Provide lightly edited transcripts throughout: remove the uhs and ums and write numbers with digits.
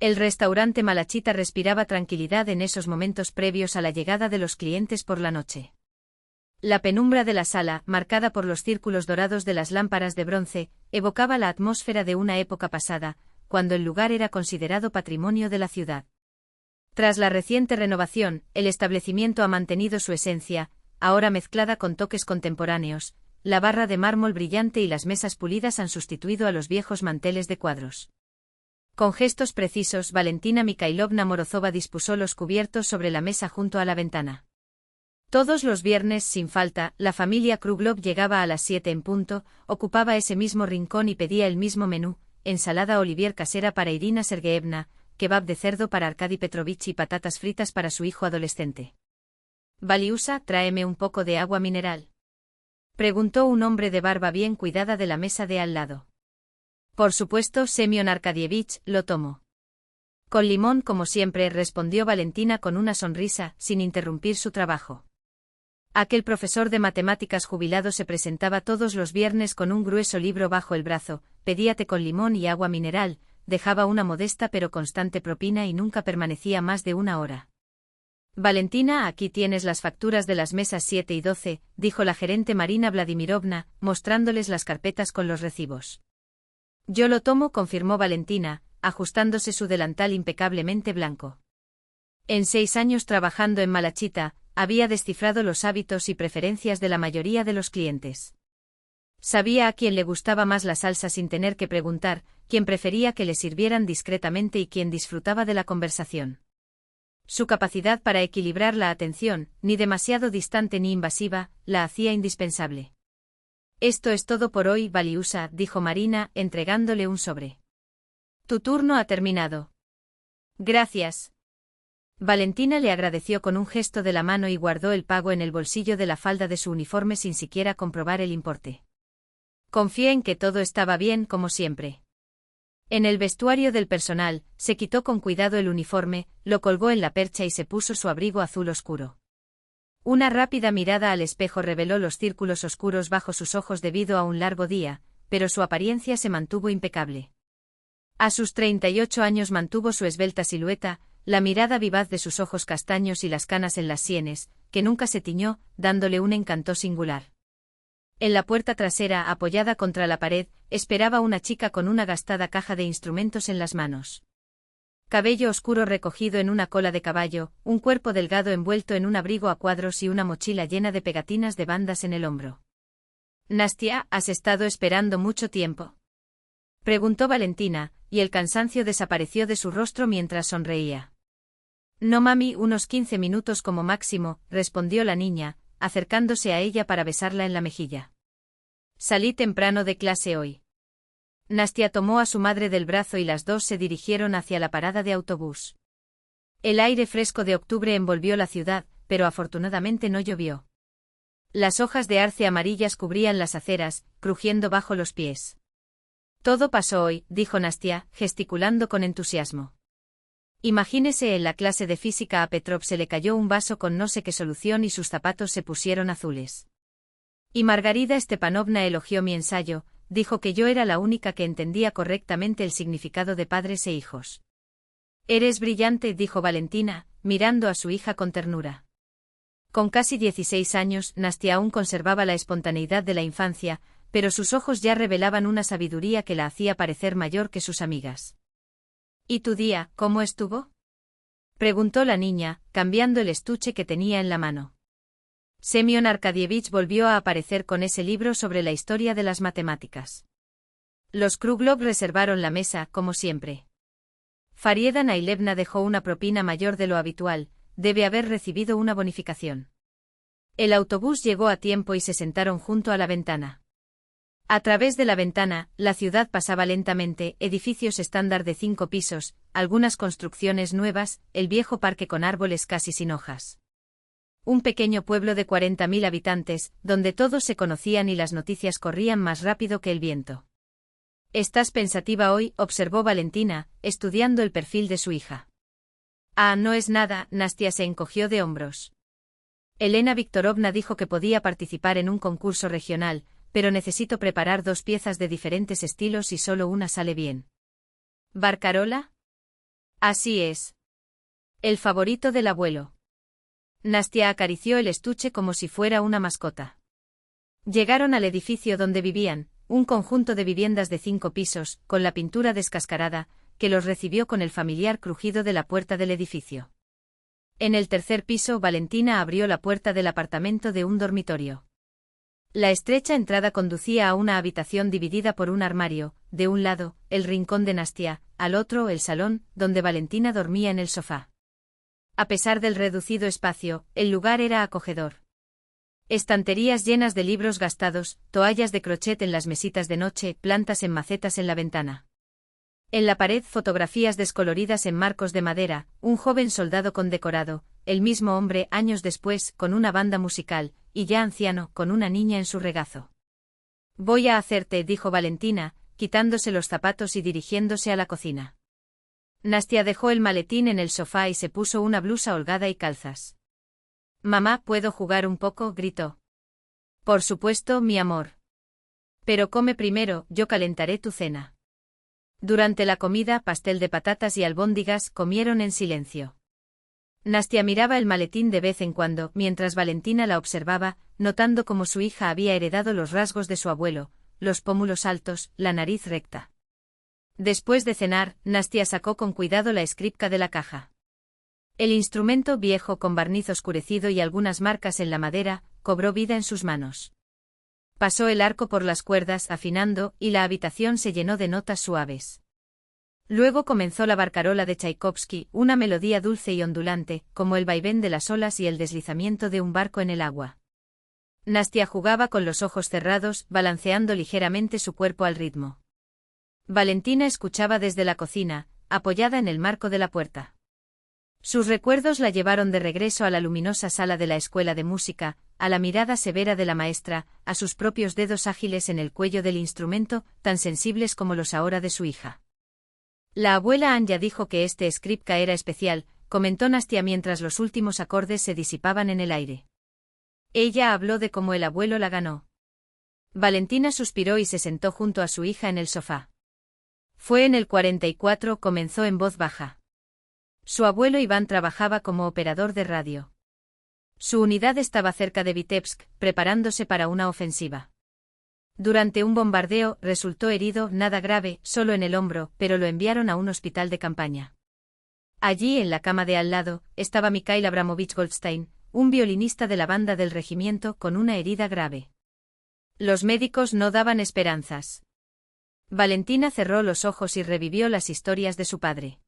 El restaurante Malachita respiraba tranquilidad en esos momentos previos a la llegada de los clientes por la noche. La penumbra de la sala, marcada por los círculos dorados de las lámparas de bronce, evocaba la atmósfera de una época pasada, cuando el lugar era considerado patrimonio de la ciudad. Tras la reciente renovación, el establecimiento ha mantenido su esencia, ahora mezclada con toques contemporáneos. La barra de mármol brillante y las mesas pulidas han sustituido a los viejos manteles de cuadros. Con gestos precisos, Valentina Mikhailovna Morozova dispuso los cubiertos sobre la mesa junto a la ventana. Todos los viernes, sin falta, la familia Kruglov llegaba a las 7 en punto, ocupaba ese mismo rincón y pedía el mismo menú: ensalada Olivier casera para Irina Sergeyevna, kebab de cerdo para Arkady Petrovich y patatas fritas para su hijo adolescente. «Valiusa, tráeme un poco de agua mineral», preguntó un hombre de barba bien cuidada de la mesa de al lado. «Por supuesto, Semyon Arkadievich, lo tomo». «Con limón como siempre», respondió Valentina con una sonrisa, sin interrumpir su trabajo. Aquel profesor de matemáticas jubilado se presentaba todos los viernes con un grueso libro bajo el brazo, pedía té con limón y agua mineral, dejaba una modesta pero constante propina y nunca permanecía más de una hora. «Valentina, aquí tienes las facturas de las mesas 7 y 12, dijo la gerente Marina Vladimirovna, mostrándoles las carpetas con los recibos. «Yo lo tomo», confirmó Valentina, ajustándose su delantal impecablemente blanco. En 6 años trabajando en Malachita, había descifrado los hábitos y preferencias de la mayoría de los clientes. Sabía a quién le gustaba más la salsa sin tener que preguntar, quién prefería que le sirvieran discretamente y quién disfrutaba de la conversación. Su capacidad para equilibrar la atención, ni demasiado distante ni invasiva, la hacía indispensable. «Esto es todo por hoy, Valiusa», dijo Marina, entregándole un sobre. «Tu turno ha terminado». «Gracias». Valentina le agradeció con un gesto de la mano y guardó el pago en el bolsillo de la falda de su uniforme sin siquiera comprobar el importe. Confié en que todo estaba bien como siempre. En el vestuario del personal, se quitó con cuidado el uniforme, lo colgó en la percha y se puso su abrigo azul oscuro. Una rápida mirada al espejo reveló los círculos oscuros bajo sus ojos debido a un largo día, pero su apariencia se mantuvo impecable. A sus 38 años mantuvo su esbelta silueta, la mirada vivaz de sus ojos castaños y las canas en las sienes, que nunca se tiñó, dándole un encanto singular. En la puerta trasera, apoyada contra la pared, esperaba una chica con una gastada caja de instrumentos en las manos. Cabello oscuro recogido en una cola de caballo, un cuerpo delgado envuelto en un abrigo a cuadros y una mochila llena de pegatinas de bandas en el hombro. «Nastia, ¿has estado esperando mucho tiempo?», preguntó Valentina, y el cansancio desapareció de su rostro mientras sonreía. «No, mami, unos 15 minutos como máximo», respondió la niña, acercándose a ella para besarla en la mejilla. «Salí temprano de clase hoy». Nastia tomó a su madre del brazo y las dos se dirigieron hacia la parada de autobús. El aire fresco de octubre envolvió la ciudad, pero afortunadamente no llovió. Las hojas de arce amarillas cubrían las aceras, crujiendo bajo los pies. «Todo pasó hoy», dijo Nastia, gesticulando con entusiasmo. «Imagínese, en la clase de física a Petrov se le cayó un vaso con no sé qué solución y sus zapatos se pusieron azules. Y Margarida Stepanovna elogió mi ensayo, dijo que yo era la única que entendía correctamente el significado de padres e hijos». «Eres brillante», dijo Valentina, mirando a su hija con ternura. Con casi 16 años, Nastia aún conservaba la espontaneidad de la infancia, pero sus ojos ya revelaban una sabiduría que la hacía parecer mayor que sus amigas. «¿Y tu día, cómo estuvo?», preguntó la niña, cambiando el estuche que tenía en la mano. Semyon Arkadievich volvió a aparecer con ese libro sobre la historia de las matemáticas. Los Kruglov reservaron la mesa, como siempre. Farieda Nailevna dejó una propina mayor de lo habitual, debe haber recibido una bonificación. El autobús llegó a tiempo y se sentaron junto a la ventana. A través de la ventana, la ciudad pasaba lentamente, edificios estándar de 5 pisos, algunas construcciones nuevas, el viejo parque con árboles casi sin hojas. Un pequeño pueblo de 40.000 habitantes, donde todos se conocían y las noticias corrían más rápido que el viento. «¿Estás pensativa hoy?», observó Valentina, estudiando el perfil de su hija. «Ah, no es nada», Nastia se encogió de hombros. «Elena Viktorovna dijo que podía participar en un concurso regional, pero necesito preparar 2 piezas de diferentes estilos y solo una sale bien». «¿Barcarola?», Así es. El favorito del abuelo. Nastia acarició el estuche como si fuera una mascota. Llegaron al edificio donde vivían, un conjunto de viviendas de 5 pisos, con la pintura descascarada, que los recibió con el familiar crujido de la puerta del edificio. En el tercer piso, Valentina abrió la puerta del apartamento de un dormitorio. La estrecha entrada conducía a una habitación dividida por un armario, de un lado, el rincón de Nastia, al otro, el salón, donde Valentina dormía en el sofá. A pesar del reducido espacio, el lugar era acogedor. Estanterías llenas de libros gastados, toallas de crochet en las mesitas de noche, plantas en macetas en la ventana. En la pared, fotografías descoloridas en marcos de madera, un joven soldado condecorado, el mismo hombre años después, con una banda musical, y ya anciano, con una niña en su regazo. Voy a hacerte, dijo Valentina, quitándose los zapatos y dirigiéndose a la cocina. Nastia dejó el maletín en el sofá y se puso una blusa holgada y calzas. Mamá, ¿puedo jugar un poco?, gritó. Por supuesto, mi amor. Pero come primero, yo calentaré tu cena. Durante la comida, pastel de patatas y albóndigas comieron en silencio. Nastia miraba el maletín de vez en cuando, mientras Valentina la observaba, notando cómo su hija había heredado los rasgos de su abuelo, los pómulos altos, la nariz recta. Después de cenar, Nastia sacó con cuidado la escripka de la caja. El instrumento viejo con barniz oscurecido y algunas marcas en la madera, cobró vida en sus manos. Pasó el arco por las cuerdas afinando y la habitación se llenó de notas suaves. Luego comenzó la barcarola de Tchaikovsky, una melodía dulce y ondulante, como el vaivén de las olas y el deslizamiento de un barco en el agua. Nastia jugaba con los ojos cerrados, balanceando ligeramente su cuerpo al ritmo. Valentina escuchaba desde la cocina, apoyada en el marco de la puerta. Sus recuerdos la llevaron de regreso a la luminosa sala de la escuela de música, a la mirada severa de la maestra, a sus propios dedos ágiles en el cuello del instrumento, tan sensibles como los ahora de su hija. La abuela Anya dijo que este skripka era especial, comentó Nastia mientras los últimos acordes se disipaban en el aire. Ella habló de cómo el abuelo la ganó. Valentina suspiró y se sentó junto a su hija en el sofá. Fue en el 44, comenzó en voz baja. Su abuelo Iván trabajaba como operador de radio. Su unidad estaba cerca de Vitebsk, preparándose para una ofensiva. Durante un bombardeo, resultó herido, nada grave, solo en el hombro, pero lo enviaron a un hospital de campaña. Allí, en la cama de al lado, estaba Mikhail Abramovich Goldstein, un violinista de la banda del regimiento con una herida grave. Los médicos no daban esperanzas. Valentina cerró los ojos y revivió las historias de su padre.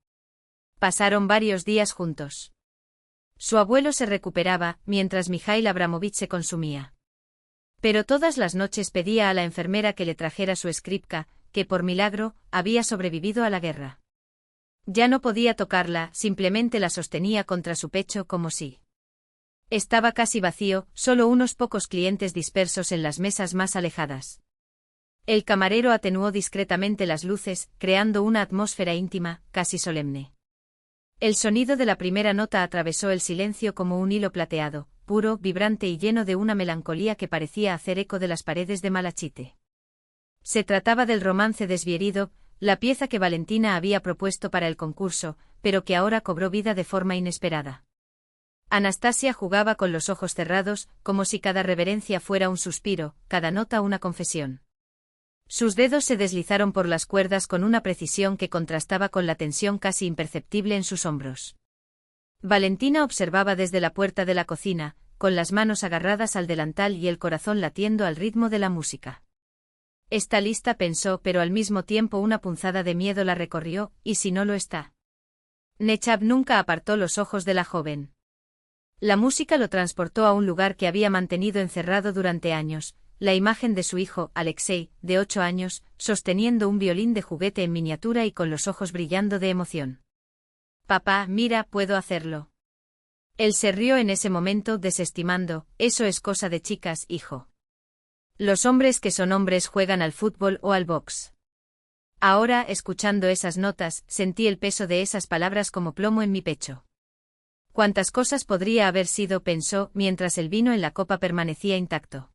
Pasaron varios días juntos. Su abuelo se recuperaba, mientras Mikhail Abramovich se consumía. Pero todas las noches pedía a la enfermera que le trajera su skripka, que por milagro, había sobrevivido a la guerra. Ya no podía tocarla, simplemente la sostenía contra su pecho como si. Estaba casi vacío, solo unos pocos clientes dispersos en las mesas más alejadas. El camarero atenuó discretamente las luces, creando una atmósfera íntima, casi solemne. El sonido de la primera nota atravesó el silencio como un hilo plateado, puro, vibrante y lleno de una melancolía que parecía hacer eco de las paredes de Malachite. Se trataba del romance desvierido, la pieza que Valentina había propuesto para el concurso, pero que ahora cobró vida de forma inesperada. Anastasia jugaba con los ojos cerrados, como si cada reverencia fuera un suspiro, cada nota una confesión. Sus dedos se deslizaron por las cuerdas con una precisión que contrastaba con la tensión casi imperceptible en sus hombros. Valentina observaba desde la puerta de la cocina, con las manos agarradas al delantal y el corazón latiendo al ritmo de la música. Está lista, pensó, pero al mismo tiempo una punzada de miedo la recorrió, ¿y si no lo está? Nechab nunca apartó los ojos de la joven. La música lo transportó a un lugar que había mantenido encerrado durante años, la imagen de su hijo, Alexei, de 8 años, sosteniendo un violín de juguete en miniatura y con los ojos brillando de emoción. Papá, mira, puedo hacerlo. Él se rió en ese momento, desestimando, eso es cosa de chicas, hijo. Los hombres que son hombres juegan al fútbol o al box. Ahora, escuchando esas notas, sentí el peso de esas palabras como plomo en mi pecho. Cuántas cosas podría haber sido, pensó, mientras el vino en la copa permanecía intacto.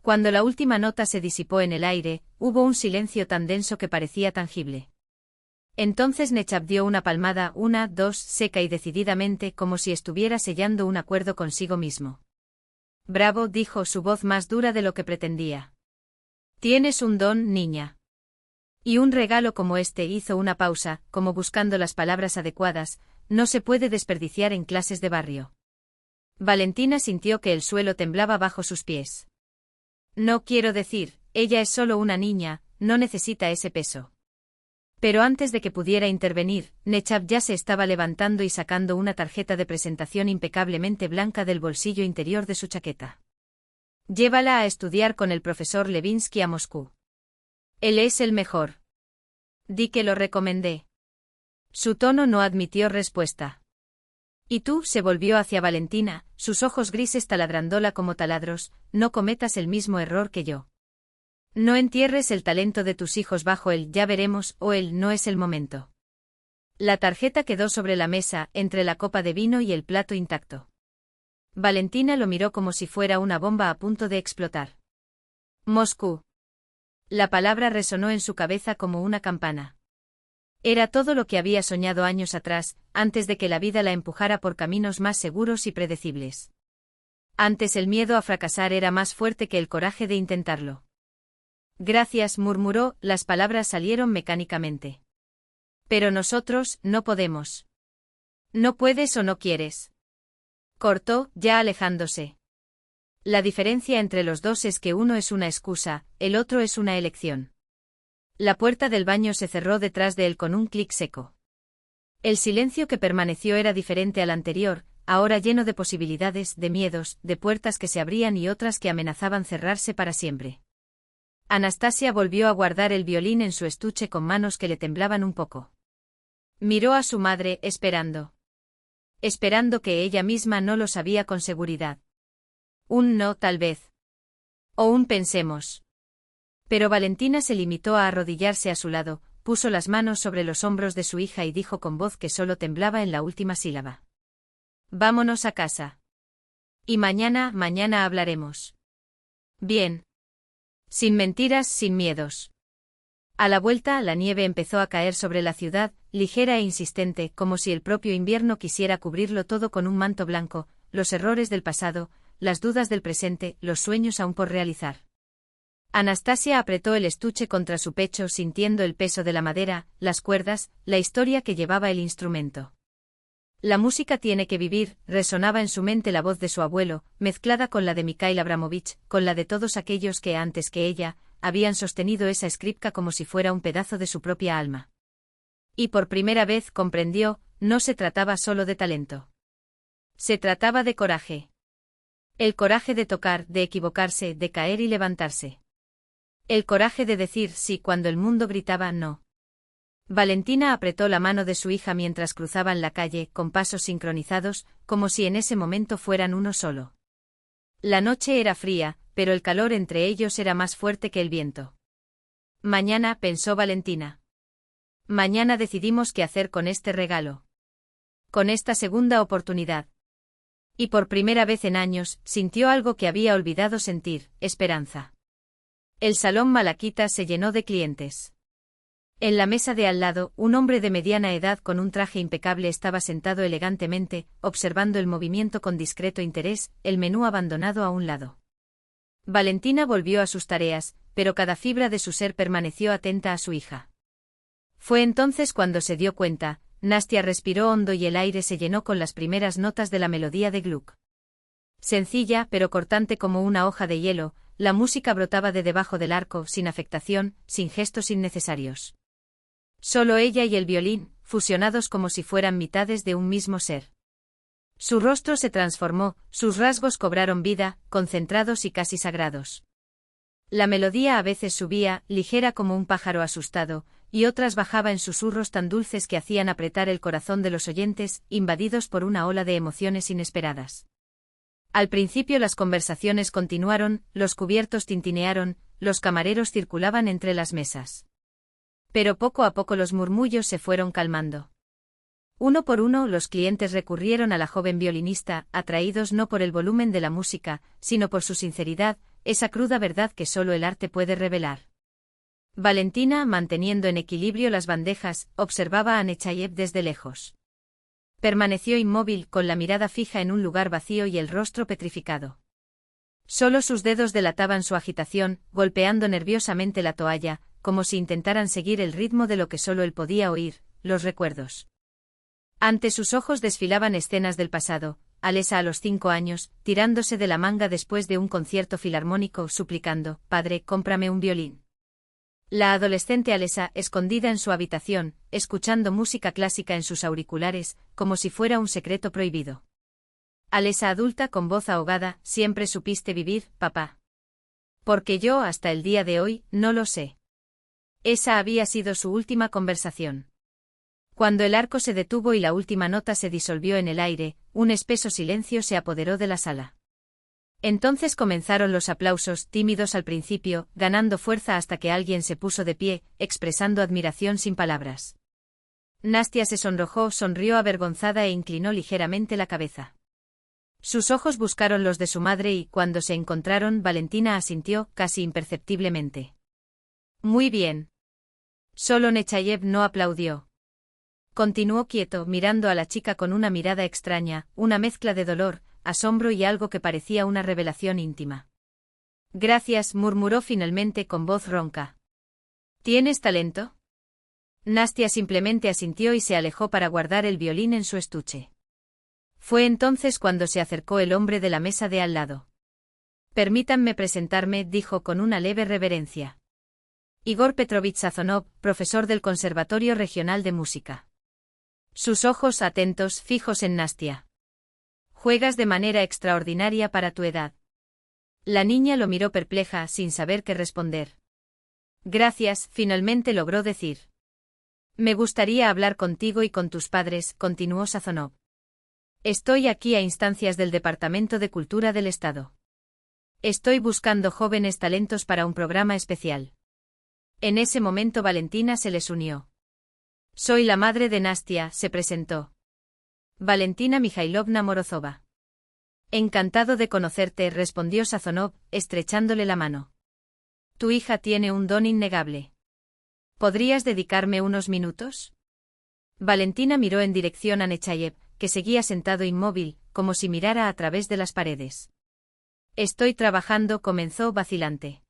Cuando la última nota se disipó en el aire, hubo un silencio tan denso que parecía tangible. Entonces Nechab dio una palmada, una, dos, seca y decididamente, como si estuviera sellando un acuerdo consigo mismo. Bravo, dijo, su voz más dura de lo que pretendía. Tienes un don, niña. Y un regalo como este. Hizo una pausa, como buscando las palabras adecuadas, no se puede desperdiciar en clases de barrio. Valentina sintió que el suelo temblaba bajo sus pies. No quiero decir, ella es solo una niña, no necesita ese peso. Pero antes de que pudiera intervenir, Nechab ya se estaba levantando y sacando una tarjeta de presentación impecablemente blanca del bolsillo interior de su chaqueta. Llévala a estudiar con el profesor Levinsky a Moscú. Él es el mejor. Di que lo recomendé. Su tono no admitió respuesta. ¿Y tú? Se volvió hacia Valentina, sus ojos grises taladrando como taladros, no cometas el mismo error que yo. No entierres el talento de tus hijos bajo el ya veremos o el no es el momento. La tarjeta quedó sobre la mesa, entre la copa de vino y el plato intacto. Valentina lo miró como si fuera una bomba a punto de explotar. Moscú. La palabra resonó en su cabeza como una campana. Era todo lo que había soñado años atrás, antes de que la vida la empujara por caminos más seguros y predecibles. Antes el miedo a fracasar era más fuerte que el coraje de intentarlo. Gracias, murmuró, las palabras salieron mecánicamente. Pero nosotros, no podemos. No puedes o no quieres. Cortó, ya alejándose. La diferencia entre los dos es que uno es una excusa, el otro es una elección. La puerta del baño se cerró detrás de él con un clic seco. El silencio que permaneció era diferente al anterior, ahora lleno de posibilidades, de miedos, de puertas que se abrían y otras que amenazaban cerrarse para siempre. Anastasia volvió a guardar el violín en su estuche con manos que le temblaban un poco. Miró a su madre, esperando. Esperando que ella misma no lo sabía con seguridad. Un no, tal vez. O un pensemos. Pero Valentina se limitó a arrodillarse a su lado, puso las manos sobre los hombros de su hija y dijo con voz que solo temblaba en la última sílaba. Vámonos a casa. Y mañana hablaremos. Bien. Sin mentiras, sin miedos. A la vuelta, la nieve empezó a caer sobre la ciudad, ligera e insistente, como si el propio invierno quisiera cubrirlo todo con un manto blanco, los errores del pasado, las dudas del presente, los sueños aún por realizar. Anastasia apretó el estuche contra su pecho sintiendo el peso de la madera, las cuerdas, la historia que llevaba el instrumento. La música tiene que vivir, resonaba en su mente la voz de su abuelo, mezclada con la de Mikhail Abramovich, con la de todos aquellos que antes que ella, habían sostenido esa skripka como si fuera un pedazo de su propia alma. Y por primera vez comprendió, no se trataba solo de talento. Se trataba de coraje. El coraje de tocar, de equivocarse, de caer y levantarse. El coraje de decir sí cuando el mundo gritaba no. Valentina apretó la mano de su hija mientras cruzaban la calle, con pasos sincronizados, como si en ese momento fueran uno solo. La noche era fría, pero el calor entre ellos era más fuerte que el viento. Mañana, pensó Valentina. Mañana decidimos qué hacer con este regalo. Con esta segunda oportunidad. Y por primera vez en años, sintió algo que había olvidado sentir, esperanza. El salón Malaquita se llenó de clientes. En la mesa de al lado, un hombre de mediana edad con un traje impecable estaba sentado elegantemente, observando el movimiento con discreto interés, el menú abandonado a un lado. Valentina volvió a sus tareas, pero cada fibra de su ser permaneció atenta a su hija. Fue entonces cuando se dio cuenta, Nastia respiró hondo y el aire se llenó con las primeras notas de la melodía de Gluck. Sencilla, pero cortante como una hoja de hielo, la música brotaba de debajo del arco, sin afectación, sin gestos innecesarios. Solo ella y el violín, fusionados como si fueran mitades de un mismo ser. Su rostro se transformó, sus rasgos cobraron vida, concentrados y casi sagrados. La melodía a veces subía, ligera como un pájaro asustado, y otras bajaba en susurros tan dulces que hacían apretar el corazón de los oyentes, invadidos por una ola de emociones inesperadas. Al principio las conversaciones continuaron, los cubiertos tintinearon, los camareros circulaban entre las mesas. Pero poco a poco los murmullos se fueron calmando. Uno por uno los clientes recurrieron a la joven violinista, atraídos no por el volumen de la música, sino por su sinceridad, esa cruda verdad que solo el arte puede revelar. Valentina, manteniendo en equilibrio las bandejas, observaba a Nechayev desde lejos. Permaneció inmóvil, con la mirada fija en un lugar vacío y el rostro petrificado. Solo sus dedos delataban su agitación, golpeando nerviosamente la toalla, como si intentaran seguir el ritmo de lo que solo él podía oír, los recuerdos. Ante sus ojos desfilaban escenas del pasado, Alesa a los 5 años, tirándose de la manga después de un concierto filarmónico, suplicando: «Padre, cómprame un violín». La adolescente Alesa, escondida en su habitación, escuchando música clásica en sus auriculares, como si fuera un secreto prohibido. Alesa adulta con voz ahogada: «¿Siempre supiste vivir, papá? Porque yo, hasta el día de hoy, no lo sé». Esa había sido su última conversación. Cuando el arco se detuvo y la última nota se disolvió en el aire, un espeso silencio se apoderó de la sala. Entonces comenzaron los aplausos, tímidos al principio, ganando fuerza hasta que alguien se puso de pie, expresando admiración sin palabras. Nastia se sonrojó, sonrió avergonzada e inclinó ligeramente la cabeza. Sus ojos buscaron los de su madre y, cuando se encontraron, Valentina asintió, casi imperceptiblemente. «Muy bien». Solo Nechayev no aplaudió. Continuó quieto, mirando a la chica con una mirada extraña, una mezcla de dolor, asombro y algo que parecía una revelación íntima. «Gracias», murmuró finalmente con voz ronca. «¿Tienes talento?». Nastia simplemente asintió y se alejó para guardar el violín en su estuche. Fue entonces cuando se acercó el hombre de la mesa de al lado. «Permítanme presentarme», dijo con una leve reverencia. Igor Petrovich Sazonov, profesor del Conservatorio Regional de Música. Sus ojos atentos, fijos en Nastia. «Juegas de manera extraordinaria para tu edad». La niña lo miró perpleja, sin saber qué responder. «Gracias», finalmente logró decir. «Me gustaría hablar contigo y con tus padres», continuó Sazonov. «Estoy aquí a instancias del Departamento de Cultura del Estado. Estoy buscando jóvenes talentos para un programa especial». En ese momento Valentina se les unió. «Soy la madre de Nastia», se presentó. «Valentina Mikhailovna Morozova». «Encantado de conocerte», respondió Sazonov, estrechándole la mano. «Tu hija tiene un don innegable. ¿Podrías dedicarme unos minutos?». Valentina miró en dirección a Nechayev, que seguía sentado inmóvil, como si mirara a través de las paredes. «Estoy trabajando», comenzó vacilante.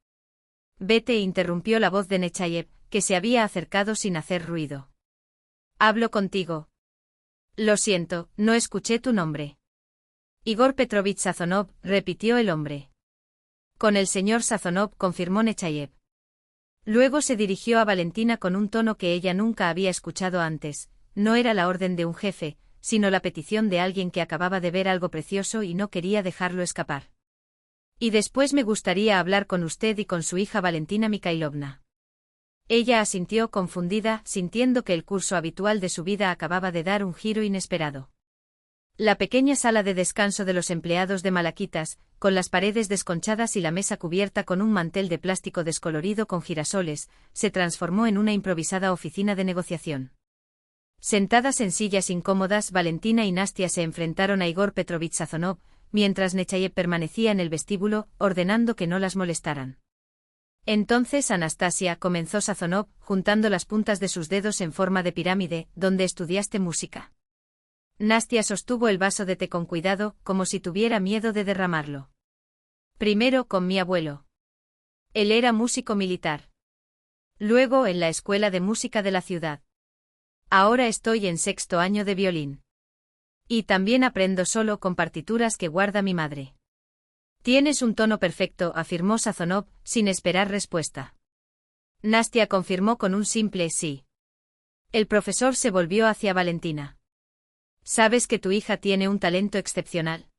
«Vete», interrumpió la voz de Nechayev, que se había acercado sin hacer ruido. «Hablo contigo». «Lo siento, no escuché tu nombre». «Igor Petrovich Sazonov», repitió el hombre. «Con el señor Sazonov», confirmó Nechayev. Luego se dirigió a Valentina con un tono que ella nunca había escuchado antes. No era la orden de un jefe, sino la petición de alguien que acababa de ver algo precioso y no quería dejarlo escapar. «Y después me gustaría hablar con usted y con su hija Valentina Mikhailovna». Ella asintió confundida, sintiendo que el curso habitual de su vida acababa de dar un giro inesperado. La pequeña sala de descanso de los empleados de Malaquitas, con las paredes desconchadas y la mesa cubierta con un mantel de plástico descolorido con girasoles, se transformó en una improvisada oficina de negociación. Sentadas en sillas incómodas, Valentina y Nastia se enfrentaron a Igor Petrovich Sazonov, mientras Nechayev permanecía en el vestíbulo, ordenando que no las molestaran. «Entonces, Anastasia», comenzó Sazonov, juntando las puntas de sus dedos en forma de pirámide, «¿dónde estudiaste música?». Nastia sostuvo el vaso de té con cuidado, como si tuviera miedo de derramarlo. «Primero con mi abuelo. Él era músico militar. Luego en la escuela de música de la ciudad. Ahora estoy en 6º año de violín. Y también aprendo solo con partituras que guarda mi madre». «Tienes un tono perfecto», afirmó Sazonov, sin esperar respuesta. Nastia confirmó con un simple sí. El profesor se volvió hacia Valentina. «¿Sabes que tu hija tiene un talento excepcional?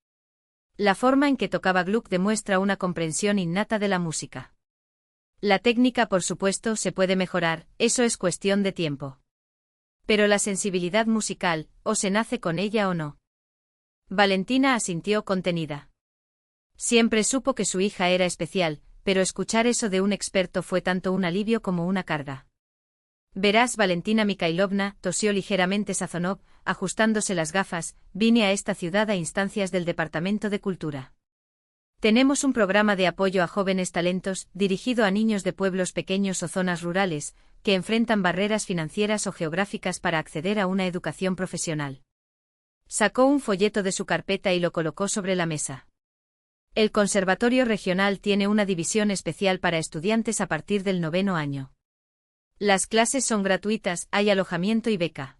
La forma en que tocaba Gluck demuestra una comprensión innata de la música. La técnica, por supuesto, se puede mejorar, eso es cuestión de tiempo. Pero la sensibilidad musical, o se nace con ella o no». Valentina asintió contenida. Siempre supo que su hija era especial, pero escuchar eso de un experto fue tanto un alivio como una carga. «Verás, Valentina Mikhailovna», tosió ligeramente Sazonov, ajustándose las gafas, «vine a esta ciudad a instancias del Departamento de Cultura. Tenemos un programa de apoyo a jóvenes talentos, dirigido a niños de pueblos pequeños o zonas rurales, que enfrentan barreras financieras o geográficas para acceder a una educación profesional. Sacó un folleto de su carpeta y lo colocó sobre la mesa. El Conservatorio Regional tiene una división especial para estudiantes a partir del 9º año. Las clases son gratuitas, hay alojamiento y beca.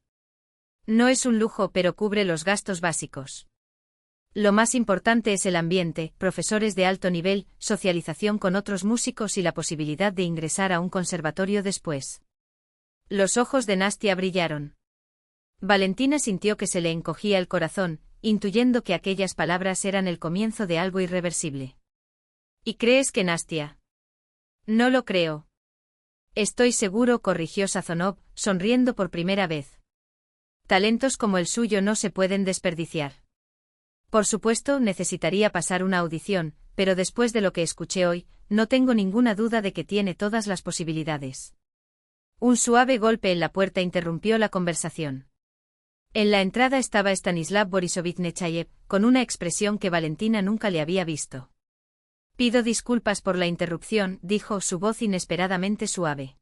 No es un lujo, pero cubre los gastos básicos. Lo más importante es el ambiente, profesores de alto nivel, socialización con otros músicos y la posibilidad de ingresar a un conservatorio después. Los ojos de Nastia brillaron. Valentina sintió que se le encogía el corazón, intuyendo que aquellas palabras eran el comienzo de algo irreversible. ¿Y crees que Nastia? No lo creo. Estoy seguro, corrigió Sazonov, sonriendo por primera vez. Talentos como el suyo no se pueden desperdiciar. Por supuesto, necesitaría pasar una audición, pero después de lo que escuché hoy, no tengo ninguna duda de que tiene todas las posibilidades. Un suave golpe en la puerta interrumpió la conversación. En la entrada estaba Stanislav Borisovich Nechayev, con una expresión que Valentina nunca le había visto. Pido disculpas por la interrupción, dijo, su voz inesperadamente suave.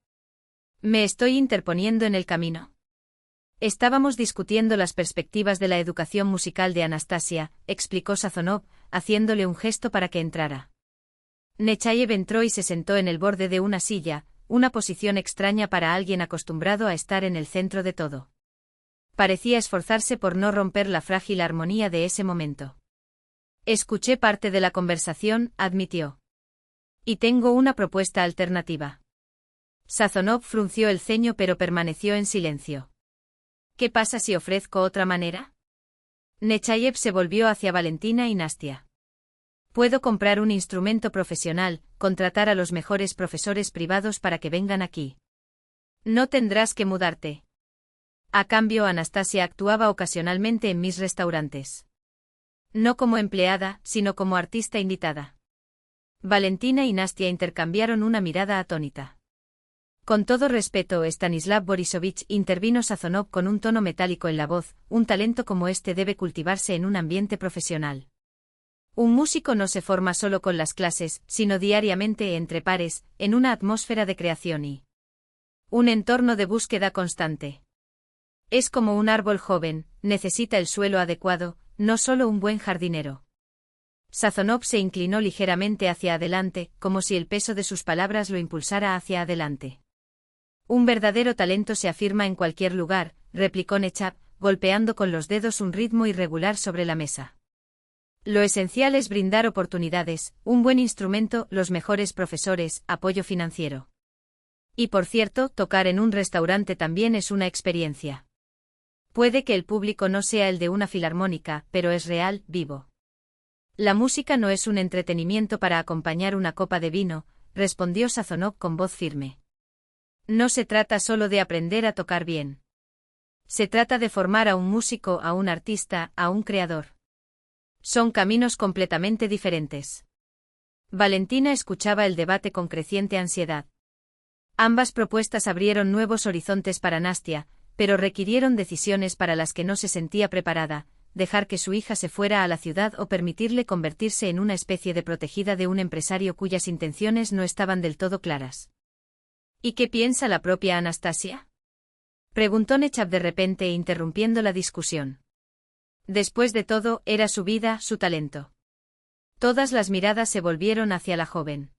Me estoy interponiendo en el camino. Estábamos discutiendo las perspectivas de la educación musical de Anastasia, explicó Sazonov, haciéndole un gesto para que entrara. Nechayev entró y se sentó en el borde de una silla, una posición extraña para alguien acostumbrado a estar en el centro de todo. Parecía esforzarse por no romper la frágil armonía de ese momento. Escuché parte de la conversación, admitió. Y tengo una propuesta alternativa. Sazonov frunció el ceño pero permaneció en silencio. ¿Qué pasa si ofrezco otra manera? Nechayev se volvió hacia Valentina y Nastia. Puedo comprar un instrumento profesional, contratar a los mejores profesores privados para que vengan aquí. No tendrás que mudarte. A cambio, Anastasia actuaba ocasionalmente en mis restaurantes. No como empleada, sino como artista invitada. Valentina y Nastia intercambiaron una mirada atónita. Con todo respeto, Stanislav Borisovich, intervino Sazonov con un tono metálico en la voz, un talento como este debe cultivarse en un ambiente profesional. Un músico no se forma solo con las clases, sino diariamente entre pares, en una atmósfera de creación y un entorno de búsqueda constante. Es como un árbol joven, necesita el suelo adecuado, no solo un buen jardinero. Sazonov se inclinó ligeramente hacia adelante, como si el peso de sus palabras lo impulsara hacia adelante. Un verdadero talento se afirma en cualquier lugar, replicó Nechayev, golpeando con los dedos un ritmo irregular sobre la mesa. Lo esencial es brindar oportunidades, un buen instrumento, los mejores profesores, apoyo financiero. Y por cierto, tocar en un restaurante también es una experiencia. Puede que el público no sea el de una filarmónica, pero es real, vivo. La música no es un entretenimiento para acompañar una copa de vino, respondió Sazonov con voz firme. No se trata solo de aprender a tocar bien. Se trata de formar a un músico, a un artista, a un creador. Son caminos completamente diferentes. Valentina escuchaba el debate con creciente ansiedad. Ambas propuestas abrieron nuevos horizontes para Nastia, pero requirieron decisiones para las que no se sentía preparada, dejar que su hija se fuera a la ciudad o permitirle convertirse en una especie de protegida de un empresario cuyas intenciones no estaban del todo claras. ¿Y qué piensa la propia Anastasia? Preguntó Nechayev de repente, interrumpiendo la discusión. Después de todo, era su vida, su talento. Todas las miradas se volvieron hacia la joven.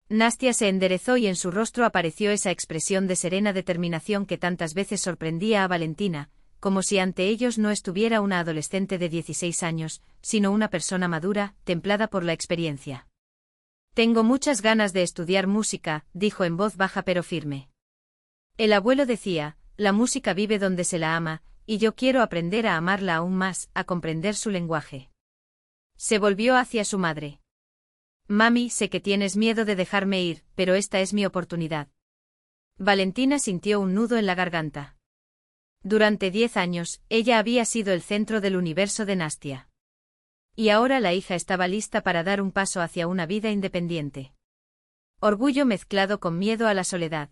Nastia se enderezó y en su rostro apareció esa expresión de serena determinación que tantas veces sorprendía a Valentina, como si ante ellos no estuviera una adolescente de 16 años, sino una persona madura, templada por la experiencia. Tengo muchas ganas de estudiar música, dijo en voz baja pero firme. El abuelo decía, la música vive donde se la ama, y yo quiero aprender a amarla aún más, a comprender su lenguaje. Se volvió hacia su madre. Mami, sé que tienes miedo de dejarme ir, pero esta es mi oportunidad. Valentina sintió un nudo en la garganta. Durante 10 años, ella había sido el centro del universo de Nastia. Y ahora la hija estaba lista para dar un paso hacia una vida independiente. Orgullo mezclado con miedo a la soledad.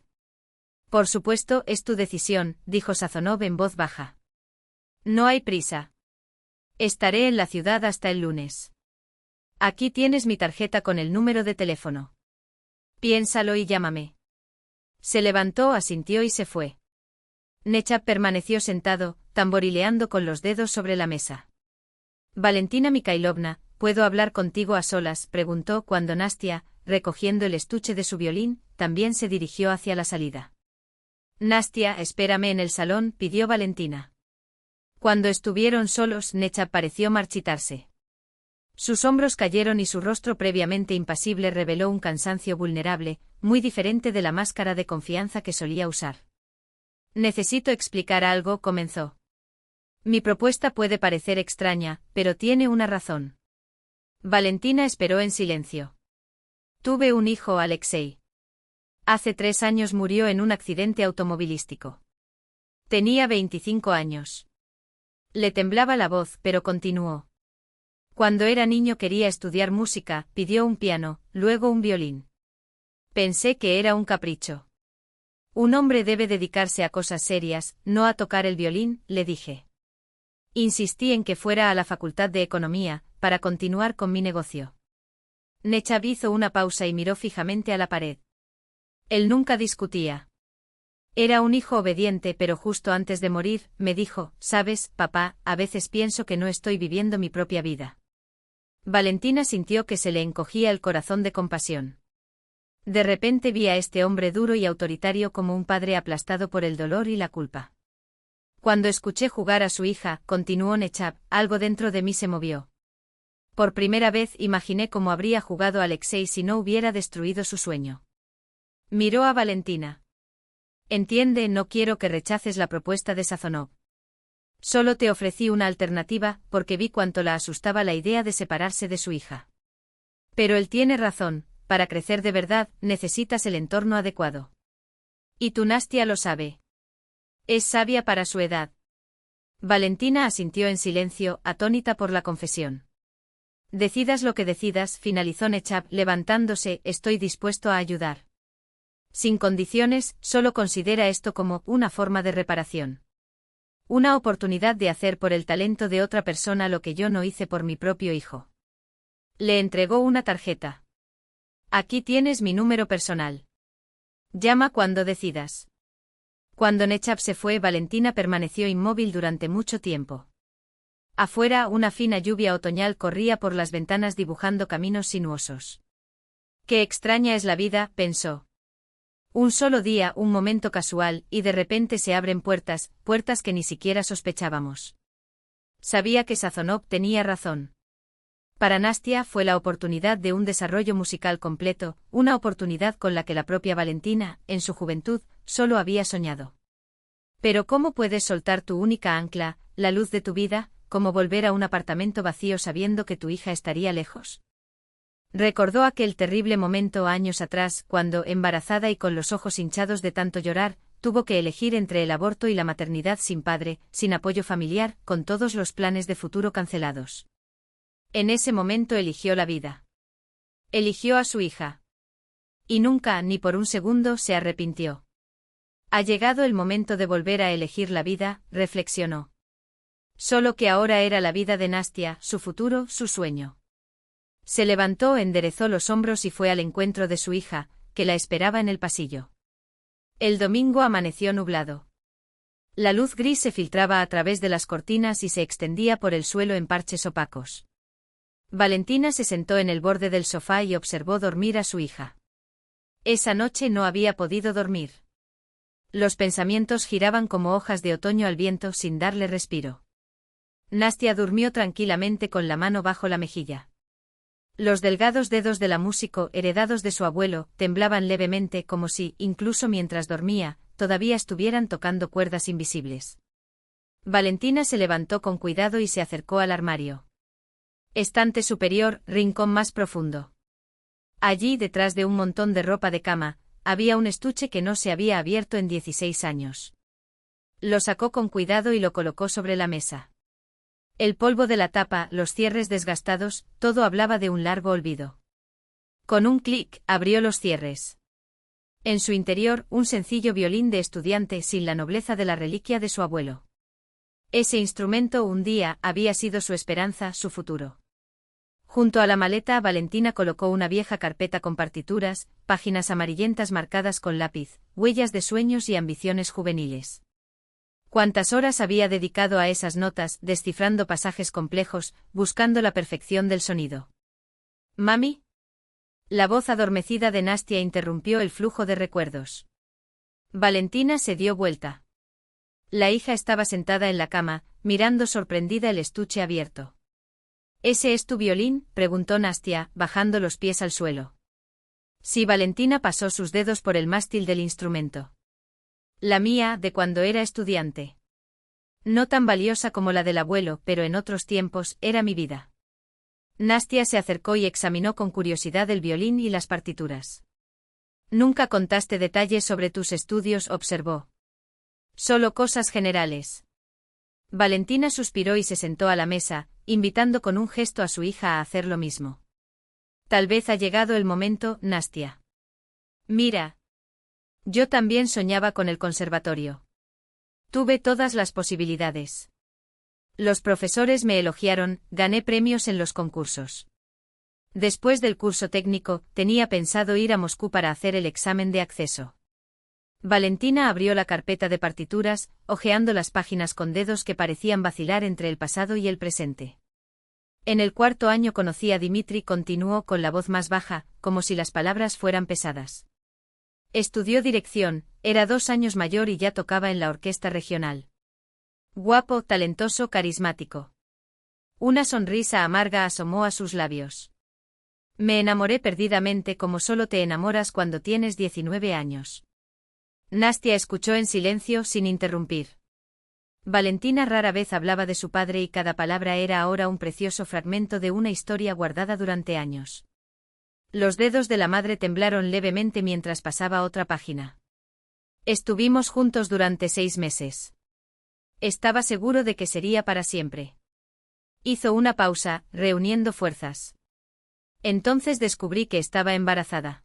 Por supuesto, es tu decisión, dijo Sazonov en voz baja. No hay prisa. Estaré en la ciudad hasta el lunes. Aquí tienes mi tarjeta con el número de teléfono. Piénsalo y llámame. Se levantó, asintió y se fue. Nechab permaneció sentado, tamborileando con los dedos sobre la mesa. Valentina Mikhailovna, ¿puedo hablar contigo a solas?, preguntó cuando Nastia, recogiendo el estuche de su violín, también se dirigió hacia la salida. Nastia, espérame en el salón, pidió Valentina. Cuando estuvieron solos, Nechab pareció marchitarse. Sus hombros cayeron y su rostro previamente impasible reveló un cansancio vulnerable, muy diferente de la máscara de confianza que solía usar. Necesito explicar algo, comenzó. Mi propuesta puede parecer extraña, pero tiene una razón. Valentina esperó en silencio. Tuve un hijo, Alexei. Hace 3 años murió en un accidente automovilístico. Tenía 25 años. Le temblaba la voz, pero continuó. Cuando era niño quería estudiar música, pidió un piano, luego un violín. Pensé que era un capricho. Un hombre debe dedicarse a cosas serias, no a tocar el violín, le dije. Insistí en que fuera a la Facultad de Economía, para continuar con mi negocio. Nechab hizo una pausa y miró fijamente a la pared. Él nunca discutía. Era un hijo obediente, pero justo antes de morir, me dijo, ¿sabes, papá? A veces pienso que no estoy viviendo mi propia vida. Valentina sintió que se le encogía el corazón de compasión. De repente vi a este hombre duro y autoritario como un padre aplastado por el dolor y la culpa. Cuando escuché jugar a su hija, continuó Nechab, algo dentro de mí se movió. Por primera vez imaginé cómo habría jugado Alexei si no hubiera destruido su sueño. Miró a Valentina. Entiende, no quiero que rechaces la propuesta de Sazonov. Solo te ofrecí una alternativa, porque vi cuánto la asustaba la idea de separarse de su hija. Pero él tiene razón, para crecer de verdad, necesitas el entorno adecuado. Y tu Nastia lo sabe. Es sabia para su edad. Valentina asintió en silencio, atónita por la confesión. Decidas lo que decidas, finalizó Nechab, levantándose, estoy dispuesto a ayudar. Sin condiciones, solo considera esto como una forma de reparación. Una oportunidad de hacer por el talento de otra persona lo que yo no hice por mi propio hijo. Le entregó una tarjeta. Aquí tienes mi número personal. Llama cuando decidas. Cuando Nechab se fue, Valentina permaneció inmóvil durante mucho tiempo. Afuera, una fina lluvia otoñal corría por las ventanas dibujando caminos sinuosos. Qué extraña es la vida, pensó. Un solo día, un momento casual, y de repente se abren puertas, puertas que ni siquiera sospechábamos. Sabía que Sazonov tenía razón. Para Nastia fue la oportunidad de un desarrollo musical completo, una oportunidad con la que la propia Valentina, en su juventud, solo había soñado. Pero ¿cómo puedes soltar tu única ancla, la luz de tu vida, cómo volver a un apartamento vacío sabiendo que tu hija estaría lejos? Recordó aquel terrible momento años atrás, cuando, embarazada y con los ojos hinchados de tanto llorar, tuvo que elegir entre el aborto y la maternidad sin padre, sin apoyo familiar, con todos los planes de futuro cancelados. En ese momento eligió la vida. Eligió a su hija. Y nunca, ni por un segundo, se arrepintió. Ha llegado el momento de volver a elegir la vida, reflexionó. Solo que ahora era la vida de Nastia, su futuro, su sueño. Se levantó, enderezó los hombros y fue al encuentro de su hija, que la esperaba en el pasillo. El domingo amaneció nublado. La luz gris se filtraba a través de las cortinas y se extendía por el suelo en parches opacos. Valentina se sentó en el borde del sofá y observó dormir a su hija. Esa noche no había podido dormir. Los pensamientos giraban como hojas de otoño al viento sin darle respiro. Nastia durmió tranquilamente con la mano bajo la mejilla. Los delgados dedos de la músico, heredados de su abuelo, temblaban levemente como si, incluso mientras dormía, todavía estuvieran tocando cuerdas invisibles. Valentina se levantó con cuidado y se acercó al armario. Estante superior, rincón más profundo. Allí, detrás de un montón de ropa de cama, había un estuche que no se había abierto en 16 años. Lo sacó con cuidado y lo colocó sobre la mesa. El polvo de la tapa, los cierres desgastados, todo hablaba de un largo olvido. Con un clic, abrió los cierres. En su interior, un sencillo violín de estudiante sin la nobleza de la reliquia de su abuelo. Ese instrumento un día había sido su esperanza, su futuro. Junto a la maleta, Valentina colocó una vieja carpeta con partituras, páginas amarillentas marcadas con lápiz, huellas de sueños y ambiciones juveniles. ¿Cuántas horas había dedicado a esas notas, descifrando pasajes complejos, buscando la perfección del sonido? ¿Mami? La voz adormecida de Nastia interrumpió el flujo de recuerdos. Valentina se dio vuelta. La hija estaba sentada en la cama, mirando sorprendida el estuche abierto. ¿Ese es tu violín?, preguntó Nastia, bajando los pies al suelo. Sí, Valentina pasó sus dedos por el mástil del instrumento. La mía, de cuando era estudiante. No tan valiosa como la del abuelo, pero en otros tiempos, era mi vida. Nastia se acercó y examinó con curiosidad el violín y las partituras. Nunca contaste detalles sobre tus estudios, observó. Solo cosas generales. Valentina suspiró y se sentó a la mesa, invitando con un gesto a su hija a hacer lo mismo. Tal vez ha llegado el momento, Nastia. Mira. Yo también soñaba con el conservatorio. Tuve todas las posibilidades. Los profesores me elogiaron, gané premios en los concursos. Después del curso técnico, tenía pensado ir a Moscú para hacer el examen de acceso. Valentina abrió la carpeta de partituras, hojeando las páginas con dedos que parecían vacilar entre el pasado y el presente. En el cuarto año conocí a Dimitri, continuó con la voz más baja, como si las palabras fueran pesadas. Estudió dirección, era 2 años mayor y ya tocaba en la orquesta regional. Guapo, talentoso, carismático. Una sonrisa amarga asomó a sus labios. Me enamoré perdidamente como solo te enamoras cuando tienes 19 años. Nastia escuchó en silencio, sin interrumpir. Valentina rara vez hablaba de su padre y cada palabra era ahora un precioso fragmento de una historia guardada durante años. Los dedos de la madre temblaron levemente mientras pasaba otra página. Estuvimos juntos durante 6 meses. Estaba seguro de que sería para siempre. Hizo una pausa, reuniendo fuerzas. Entonces descubrí que estaba embarazada.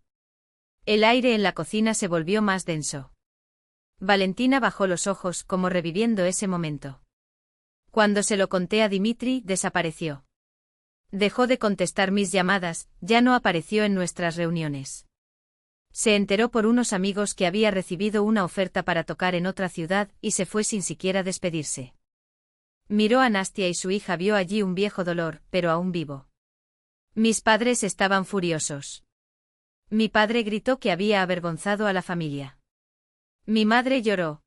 El aire en la cocina se volvió más denso. Valentina bajó los ojos, como reviviendo ese momento. Cuando se lo conté a Dimitri, desapareció. Dejó de contestar mis llamadas, ya no apareció en nuestras reuniones. Se enteró por unos amigos que había recibido una oferta para tocar en otra ciudad y se fue sin siquiera despedirse. Miró a Nastia y su hija vio allí un viejo dolor, pero aún vivo. Mis padres estaban furiosos. Mi padre gritó que había avergonzado a la familia. Mi madre lloró.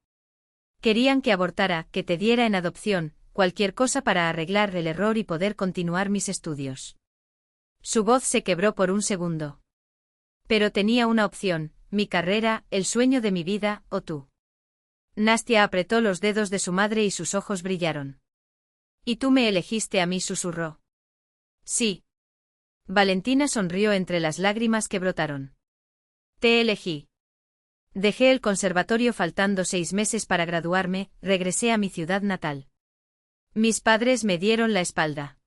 Querían que abortara, que te diera en adopción, cualquier cosa para arreglar el error y poder continuar mis estudios. Su voz se quebró por un segundo. Pero tenía una opción, mi carrera, el sueño de mi vida, o tú. Nastia apretó los dedos de su madre y sus ojos brillaron. Y tú me elegiste a mí, susurró. Sí. Valentina sonrió entre las lágrimas que brotaron. Te elegí. Dejé el conservatorio faltando 6 meses para graduarme, regresé a mi ciudad natal. Mis padres me dieron la espalda.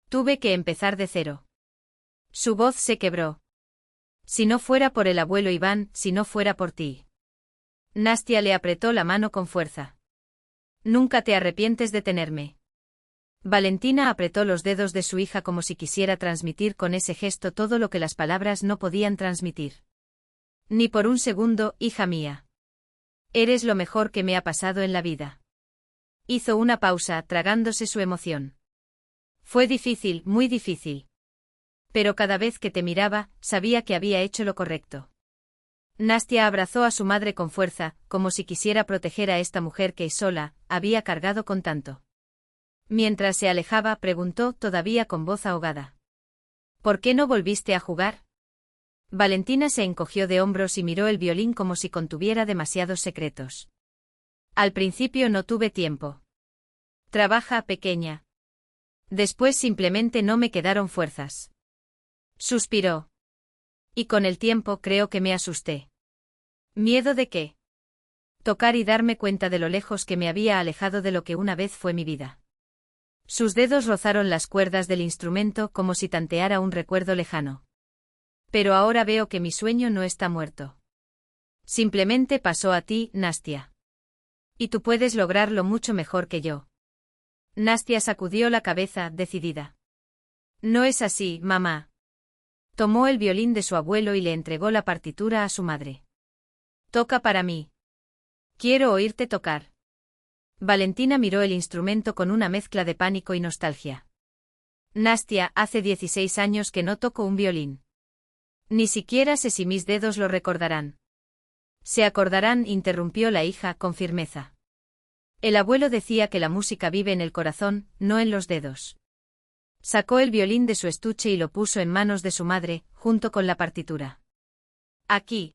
Tuve que empezar de cero. Su voz se quebró. Si no fuera por el abuelo Iván, si no fuera por ti. Nastia le apretó la mano con fuerza. Nunca te arrepientes de tenerme. Valentina apretó los dedos de su hija como si quisiera transmitir con ese gesto todo lo que las palabras no podían transmitir. Ni por un segundo, hija mía. Eres lo mejor que me ha pasado en la vida. Hizo una pausa, tragándose su emoción. Fue difícil, muy difícil. Pero cada vez que te miraba, sabía que había hecho lo correcto. Nastia abrazó a su madre con fuerza, como si quisiera proteger a esta mujer que sola había cargado con tanto. Mientras se alejaba, preguntó, todavía con voz ahogada. ¿Por qué no volviste a jugar? Valentina se encogió de hombros y miró el violín como si contuviera demasiados secretos. Al principio no tuve tiempo. Trabaja, pequeña. Después simplemente no me quedaron fuerzas. Suspiró. Y con el tiempo creo que me asusté. ¿Miedo de qué? Tocar y darme cuenta de lo lejos que me había alejado de lo que una vez fue mi vida. Sus dedos rozaron las cuerdas del instrumento como si tanteara un recuerdo lejano. Pero ahora veo que mi sueño no está muerto. Simplemente pasó a ti, Nastia. Y tú puedes lograrlo mucho mejor que yo. Nastia sacudió la cabeza, decidida. No es así, mamá. Tomó el violín de su abuelo y le entregó la partitura a su madre. Toca para mí. Quiero oírte tocar. Valentina miró el instrumento con una mezcla de pánico y nostalgia. Nastia, hace 16 años que no toco un violín. Ni siquiera sé si mis dedos lo recordarán. Se acordarán, interrumpió la hija con firmeza. El abuelo decía que la música vive en el corazón, no en los dedos. Sacó el violín de su estuche y lo puso en manos de su madre, junto con la partitura. Aquí.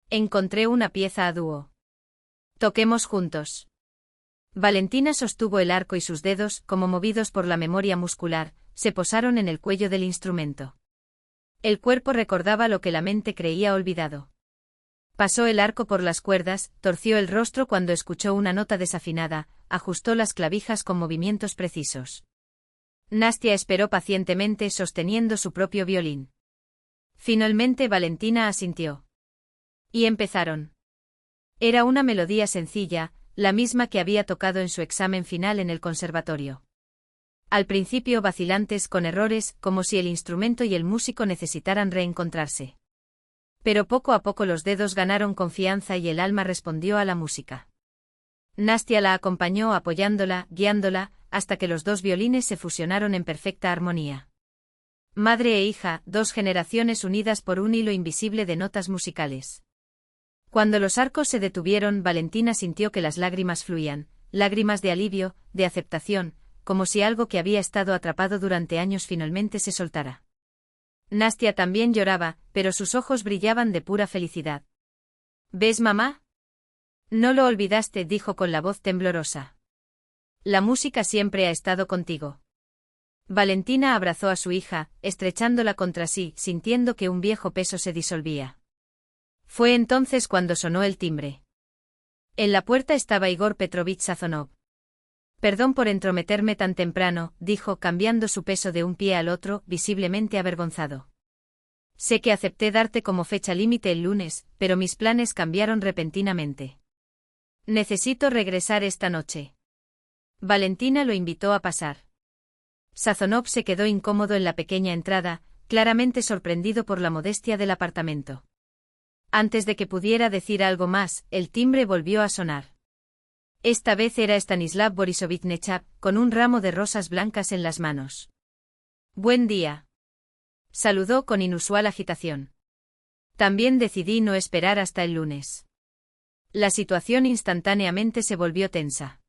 Encontré una pieza a dúo. Toquemos juntos. Valentina sostuvo el arco y sus dedos, como movidos por la memoria muscular, se posaron en el cuello del instrumento. El cuerpo recordaba lo que la mente creía olvidado. Pasó el arco por las cuerdas, torció el rostro cuando escuchó una nota desafinada, ajustó las clavijas con movimientos precisos. Nastia esperó pacientemente sosteniendo su propio violín. Finalmente Valentina asintió. Y empezaron. Era una melodía sencilla, la misma que había tocado en su examen final en el conservatorio. Al principio vacilantes, con errores, como si el instrumento y el músico necesitaran reencontrarse. Pero poco a poco los dedos ganaron confianza y el alma respondió a la música. Nastia la acompañó apoyándola, guiándola, hasta que los dos violines se fusionaron en perfecta armonía. Madre e hija, dos generaciones unidas por un hilo invisible de notas musicales. Cuando los arcos se detuvieron, Valentina sintió que las lágrimas fluían, lágrimas de alivio, de aceptación, como si algo que había estado atrapado durante años finalmente se soltara. Nastia también lloraba, pero sus ojos brillaban de pura felicidad. ¿Ves, mamá? No lo olvidaste, dijo con la voz temblorosa. La música siempre ha estado contigo. Valentina abrazó a su hija, estrechándola contra sí, sintiendo que un viejo peso se disolvía. Fue entonces cuando sonó el timbre. En la puerta estaba Igor Petrovich Sazonov. Perdón por entrometerme tan temprano, dijo, cambiando su peso de un pie al otro, visiblemente avergonzado. Sé que acepté darte como fecha límite el lunes, pero mis planes cambiaron repentinamente. Necesito regresar esta noche. Valentina lo invitó a pasar. Sazonov se quedó incómodo en la pequeña entrada, claramente sorprendido por la modestia del apartamento. Antes de que pudiera decir algo más, el timbre volvió a sonar. Esta vez era Stanislav Borisovich Nechab, con un ramo de rosas blancas en las manos. Buen día. Saludó con inusual agitación. También decidí no esperar hasta el lunes. La situación instantáneamente se volvió tensa.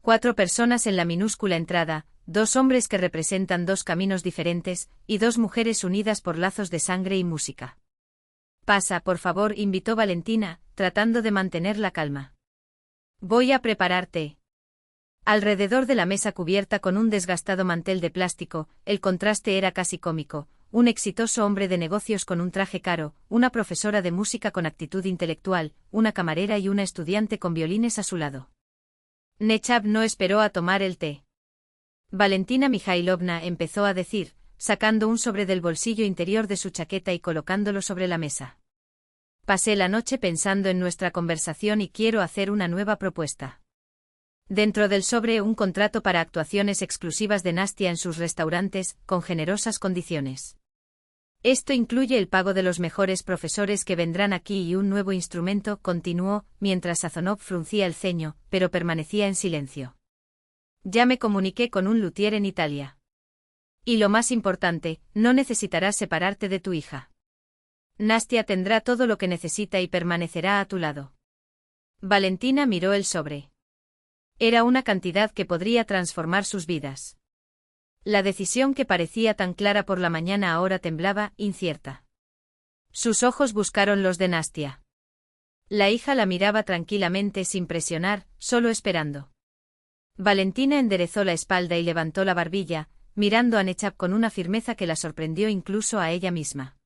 4 personas en la minúscula entrada, 2 hombres que representan 2 caminos diferentes, y 2 mujeres unidas por lazos de sangre y música. Pasa, por favor, invitó Valentina, tratando de mantener la calma. Voy a prepararte. Alrededor de la mesa cubierta con un desgastado mantel de plástico, el contraste era casi cómico. Un exitoso hombre de negocios con un traje caro, una profesora de música con actitud intelectual, una camarera y una estudiante con violines a su lado. Nechab no esperó a tomar el té. Valentina Mikhailovna empezó a decir, sacando un sobre del bolsillo interior de su chaqueta y colocándolo sobre la mesa. Pasé la noche pensando en nuestra conversación y quiero hacer una nueva propuesta. Dentro del sobre un contrato para actuaciones exclusivas de Nastia en sus restaurantes, con generosas condiciones. Esto incluye el pago de los mejores profesores que vendrán aquí y un nuevo instrumento, continuó, mientras Sazonov fruncía el ceño, pero permanecía en silencio. Ya me comuniqué con un luthier en Italia. Y lo más importante, no necesitarás separarte de tu hija. Nastia tendrá todo lo que necesita y permanecerá a tu lado. Valentina miró el sobre. Era una cantidad que podría transformar sus vidas. La decisión que parecía tan clara por la mañana ahora temblaba, incierta. Sus ojos buscaron los de Nastia. La hija la miraba tranquilamente sin presionar, solo esperando. Valentina enderezó la espalda y levantó la barbilla, mirando a Nechab con una firmeza que la sorprendió incluso a ella misma.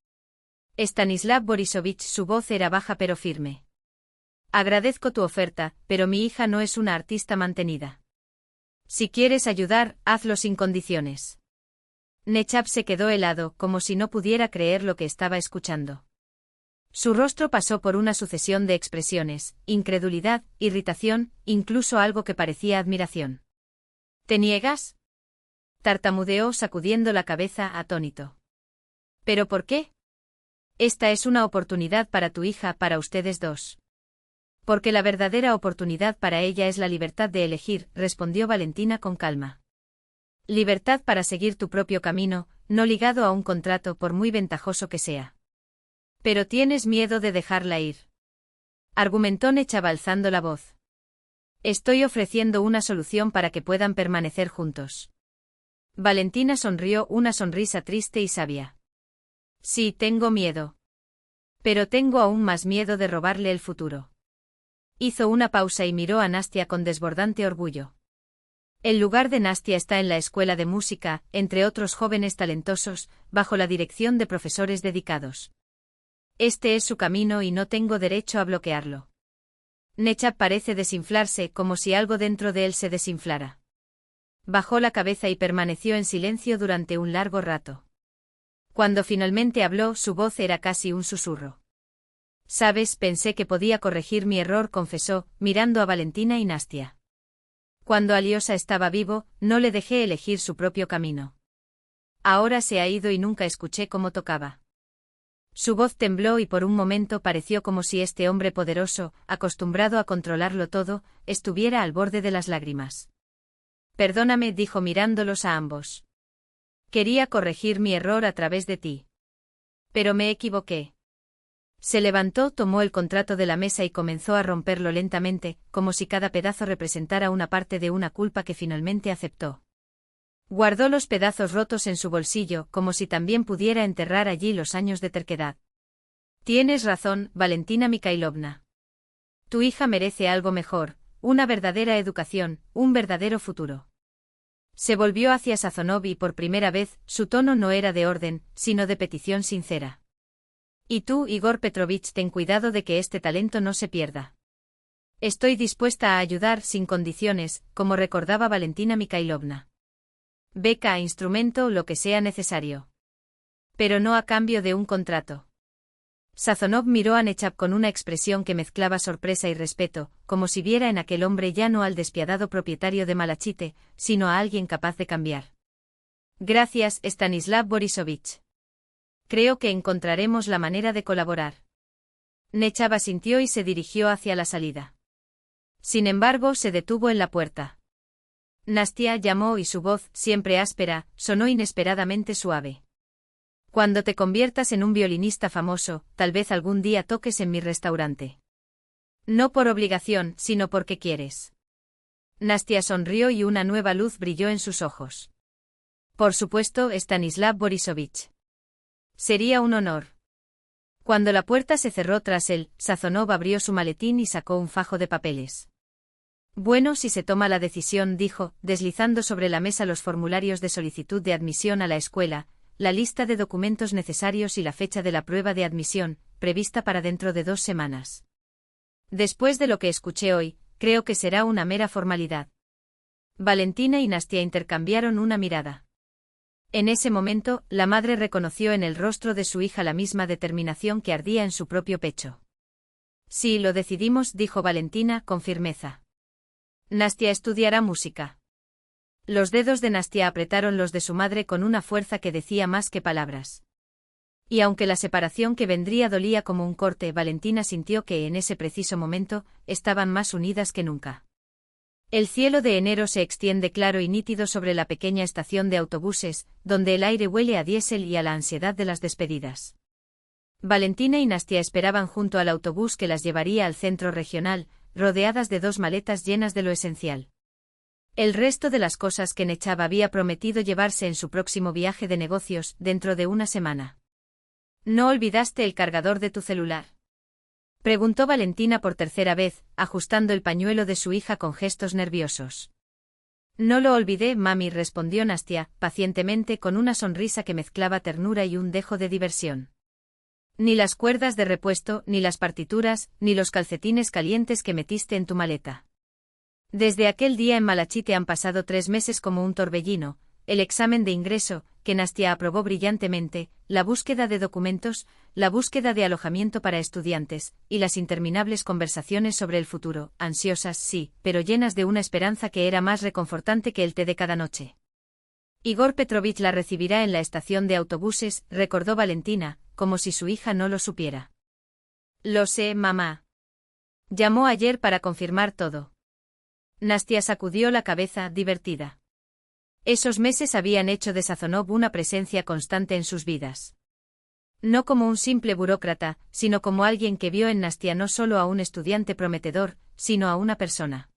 Stanislav Borisovich, su voz era baja pero firme. Agradezco tu oferta, pero mi hija no es una artista mantenida. Si quieres ayudar, hazlo sin condiciones. Nechab se quedó helado, como si no pudiera creer lo que estaba escuchando. Su rostro pasó por una sucesión de expresiones, incredulidad, irritación, incluso algo que parecía admiración. ¿Te niegas? tartamudeó sacudiendo la cabeza atónito. ¿Pero por qué? Esta es una oportunidad para tu hija, para ustedes dos. Porque la verdadera oportunidad para ella es la libertad de elegir, respondió Valentina con calma. Libertad para seguir tu propio camino, no ligado a un contrato por muy ventajoso que sea. Pero tienes miedo de dejarla ir. Argumentó Nechab alzando la voz. Estoy ofreciendo una solución para que puedan permanecer juntos. Valentina sonrió una sonrisa triste y sabia. Sí, tengo miedo. Pero tengo aún más miedo de robarle el futuro. Hizo una pausa y miró a Nastia con desbordante orgullo. El lugar de Nastia está en la escuela de música, entre otros jóvenes talentosos, bajo la dirección de profesores dedicados. Este es su camino y no tengo derecho a bloquearlo. Nechab parece desinflarse, como si algo dentro de él se desinflara. Bajó la cabeza y permaneció en silencio durante un largo rato. Cuando finalmente habló, su voz era casi un susurro. Sabes, pensé que podía corregir mi error, confesó, mirando a Valentina y Nastia. Cuando Aliosa estaba vivo, no le dejé elegir su propio camino. Ahora se ha ido y nunca escuché cómo tocaba. Su voz tembló y por un momento pareció como si este hombre poderoso, acostumbrado a controlarlo todo, estuviera al borde de las lágrimas. Perdóname, dijo mirándolos a ambos. Quería corregir mi error a través de ti. Pero me equivoqué. Se levantó, tomó el contrato de la mesa y comenzó a romperlo lentamente, como si cada pedazo representara una parte de una culpa que finalmente aceptó. Guardó los pedazos rotos en su bolsillo, como si también pudiera enterrar allí los años de terquedad. Tienes razón, Valentina Mikhailovna. Tu hija merece algo mejor, una verdadera educación, un verdadero futuro. Se volvió hacia Sazonov y por primera vez, su tono no era de orden, sino de petición sincera. Y tú, Igor Petrovich, ten cuidado de que este talento no se pierda. Estoy dispuesta a ayudar sin condiciones, como recordaba Valentina Mikhailovna. Beca, instrumento, lo que sea necesario. Pero no a cambio de un contrato. Sazonov miró a Nechab con una expresión que mezclaba sorpresa y respeto, como si viera en aquel hombre ya no al despiadado propietario de Malachite, sino a alguien capaz de cambiar. Gracias, Stanislav Borisovich. Creo que encontraremos la manera de colaborar. Nechab asintió y se dirigió hacia la salida. Sin embargo, se detuvo en la puerta. Nastia llamó y su voz, siempre áspera, sonó inesperadamente suave. Cuando te conviertas en un violinista famoso, tal vez algún día toques en mi restaurante. No por obligación, sino porque quieres. Nastia sonrió y una nueva luz brilló en sus ojos. Por supuesto, Stanislav Borisovich. Sería un honor. Cuando la puerta se cerró tras él, Sazonov abrió su maletín y sacó un fajo de papeles. Bueno, si se toma la decisión, dijo, deslizando sobre la mesa los formularios de solicitud de admisión a la escuela, la lista de documentos necesarios y la fecha de la prueba de admisión, prevista para dentro de 2 semanas. Después de lo que escuché hoy, creo que será una mera formalidad. Valentina y Nastia intercambiaron una mirada. En ese momento, la madre reconoció en el rostro de su hija la misma determinación que ardía en su propio pecho. Sí, lo decidimos, dijo Valentina con firmeza. Nastia estudiará música. Los dedos de Nastia apretaron los de su madre con una fuerza que decía más que palabras. Y aunque la separación que vendría dolía como un corte, Valentina sintió que en ese preciso momento, estaban más unidas que nunca. El cielo de enero se extiende claro y nítido sobre la pequeña estación de autobuses, donde el aire huele a diésel y a la ansiedad de las despedidas. Valentina y Nastia esperaban junto al autobús que las llevaría al centro regional, rodeadas de 2 maletas llenas de lo esencial. El resto de las cosas que Nechab había prometido llevarse en su próximo viaje de negocios, dentro de una semana. ¿No olvidaste el cargador de tu celular?, preguntó Valentina por tercera vez, ajustando el pañuelo de su hija con gestos nerviosos. No lo olvidé, mami, respondió Nastia, pacientemente, con una sonrisa que mezclaba ternura y un dejo de diversión. Ni las cuerdas de repuesto, ni las partituras, ni los calcetines calientes que metiste en tu maleta. Desde aquel día en Malachite han pasado 3 meses como un torbellino, el examen de ingreso, que Nastia aprobó brillantemente, la búsqueda de documentos, la búsqueda de alojamiento para estudiantes, y las interminables conversaciones sobre el futuro, ansiosas sí, pero llenas de una esperanza que era más reconfortante que el té de cada noche. Igor Petrovich la recibirá en la estación de autobuses, recordó Valentina, como si su hija no lo supiera. Lo sé, mamá. Llamó ayer para confirmar todo. Nastia sacudió la cabeza, divertida. Esos meses habían hecho de Sazonov una presencia constante en sus vidas. No como un simple burócrata, sino como alguien que vio en Nastia no solo a un estudiante prometedor, sino a una persona.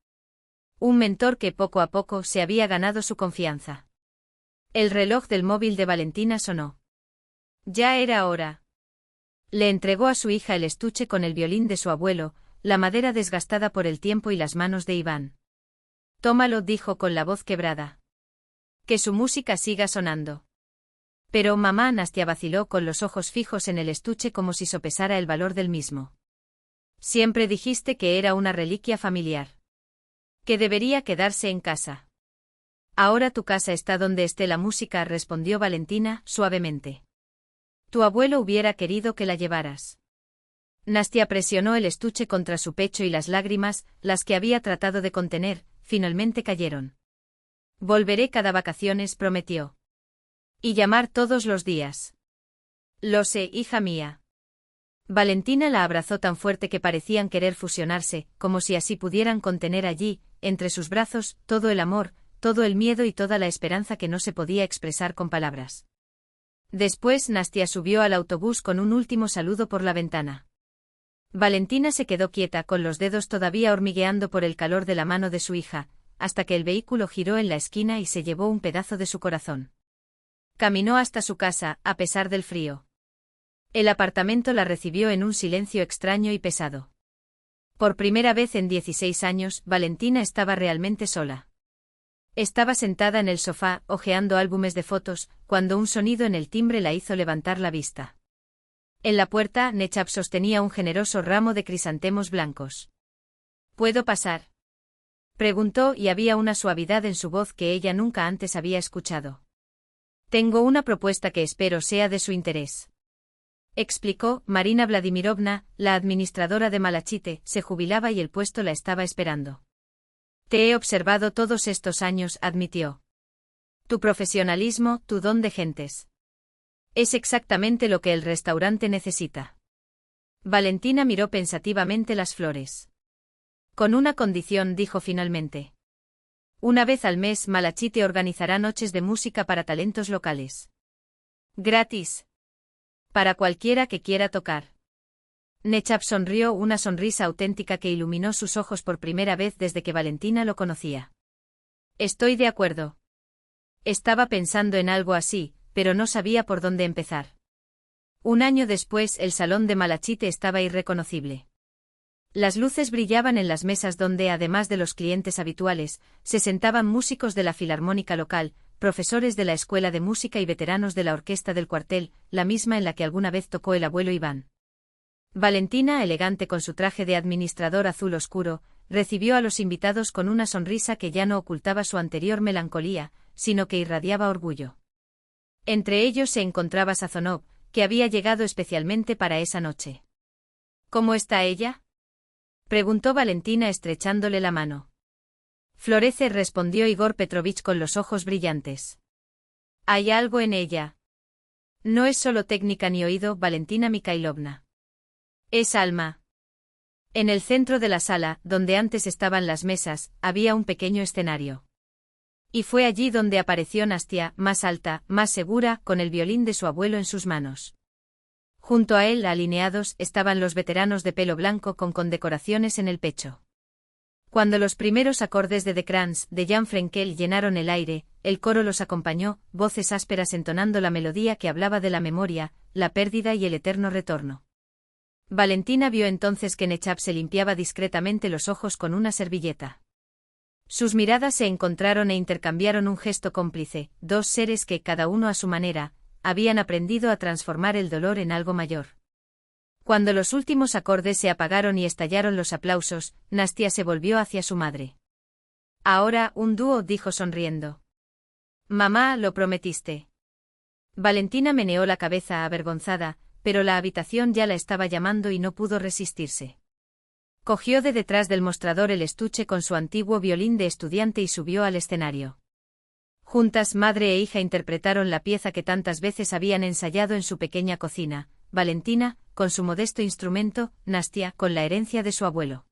Un mentor que poco a poco se había ganado su confianza. El reloj del móvil de Valentina sonó. Ya era hora. Le entregó a su hija el estuche con el violín de su abuelo, la madera desgastada por el tiempo y las manos de Iván. Tómalo, dijo con la voz quebrada. Que su música siga sonando. Pero mamá, Nastia vaciló con los ojos fijos en el estuche como si sopesara el valor del mismo. Siempre dijiste que era una reliquia familiar. Que debería quedarse en casa. Ahora tu casa está donde esté la música, respondió Valentina, suavemente. Tu abuelo hubiera querido que la llevaras. Nastia presionó el estuche contra su pecho y las lágrimas, las que había tratado de contener, finalmente cayeron. Volveré cada vacaciones, prometió. Y llamar todos los días. Lo sé, hija mía. Valentina la abrazó tan fuerte que parecían querer fusionarse, como si así pudieran contener allí, entre sus brazos, todo el amor, todo el miedo y toda la esperanza que no se podía expresar con palabras. Después Nastia subió al autobús con un último saludo por la ventana. Valentina se quedó quieta con los dedos todavía hormigueando por el calor de la mano de su hija, hasta que el vehículo giró en la esquina y se llevó un pedazo de su corazón. Caminó hasta su casa, a pesar del frío. El apartamento la recibió en un silencio extraño y pesado. Por primera vez en 16 años, Valentina estaba realmente sola. Estaba sentada en el sofá, hojeando álbumes de fotos, cuando un sonido en el timbre la hizo levantar la vista. En la puerta, Nechap sostenía un generoso ramo de crisantemos blancos. ¿Puedo pasar?, preguntó, y había una suavidad en su voz que ella nunca antes había escuchado. Tengo una propuesta que espero sea de su interés. Explicó. Marina Vladimirovna, la administradora de Malachite, se jubilaba y el puesto la estaba esperando. Te he observado todos estos años, admitió. Tu profesionalismo, tu don de gentes. Es exactamente lo que el restaurante necesita. Valentina miró pensativamente las flores. Con una condición, dijo finalmente. Una vez al mes Malachite organizará noches de música para talentos locales. Gratis. Para cualquiera que quiera tocar. Nechap sonrió, una sonrisa auténtica que iluminó sus ojos por primera vez desde que Valentina lo conocía. Estoy de acuerdo. Estaba pensando en algo así, pero no sabía por dónde empezar. Un año después el salón de Malachite estaba irreconocible. Las luces brillaban en las mesas donde, además de los clientes habituales, se sentaban músicos de la filarmónica local, profesores de la escuela de música y veteranos de la orquesta del cuartel, la misma en la que alguna vez tocó el abuelo Iván. Valentina, elegante con su traje de administrador azul oscuro, recibió a los invitados con una sonrisa que ya no ocultaba su anterior melancolía, sino que irradiaba orgullo. Entre ellos se encontraba Sazonov, que había llegado especialmente para esa noche. ¿Cómo está ella?, preguntó Valentina estrechándole la mano. Florece, respondió Igor Petrovich con los ojos brillantes. Hay algo en ella. No es solo técnica ni oído, Valentina Mikhailovna. Es alma. En el centro de la sala, donde antes estaban las mesas, había un pequeño escenario. Y fue allí donde apareció Nastia, más alta, más segura, con el violín de su abuelo en sus manos. Junto a él, alineados, estaban los veteranos de pelo blanco con condecoraciones en el pecho. Cuando los primeros acordes de The Kranz, de Jan Frenkel, llenaron el aire, el coro los acompañó, voces ásperas entonando la melodía que hablaba de la memoria, la pérdida y el eterno retorno. Valentina vio entonces que Nechap se limpiaba discretamente los ojos con una servilleta. Sus miradas se encontraron e intercambiaron un gesto cómplice, dos seres que, cada uno a su manera, habían aprendido a transformar el dolor en algo mayor. Cuando los últimos acordes se apagaron y estallaron los aplausos, Nastia se volvió hacia su madre. Ahora, un dúo, dijo sonriendo. Mamá, lo prometiste. Valentina meneó la cabeza avergonzada, pero la habitación ya la estaba llamando y no pudo resistirse. Cogió de detrás del mostrador el estuche con su antiguo violín de estudiante y subió al escenario. Juntas, madre e hija interpretaron la pieza que tantas veces habían ensayado en su pequeña cocina, Valentina, con su modesto instrumento, Nastia, con la herencia de su abuelo.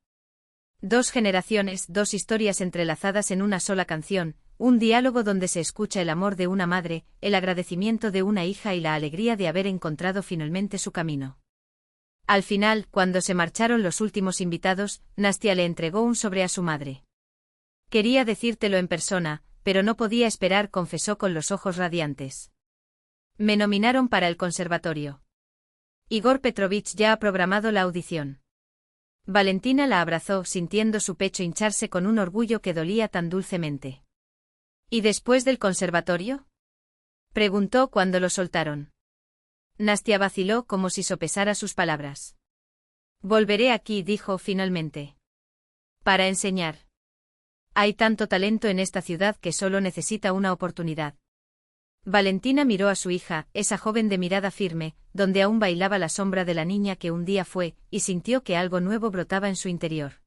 2 generaciones, 2 historias entrelazadas en una sola canción, un diálogo donde se escucha el amor de una madre, el agradecimiento de una hija y la alegría de haber encontrado finalmente su camino. Al final, cuando se marcharon los últimos invitados, Nastia le entregó un sobre a su madre. Quería decírtelo en persona, pero no podía esperar, confesó con los ojos radiantes. Me nominaron para el conservatorio. Igor Petrovich ya ha programado la audición. Valentina la abrazó, sintiendo su pecho hincharse con un orgullo que dolía tan dulcemente. ¿Y después del conservatorio? Preguntó cuando lo soltaron. Nastia vaciló como si sopesara sus palabras. Volveré aquí, dijo finalmente. Para enseñar. Hay tanto talento en esta ciudad que solo necesita una oportunidad. Valentina miró a su hija, esa joven de mirada firme, donde aún bailaba la sombra de la niña que un día fue, y sintió que algo nuevo brotaba en su interior.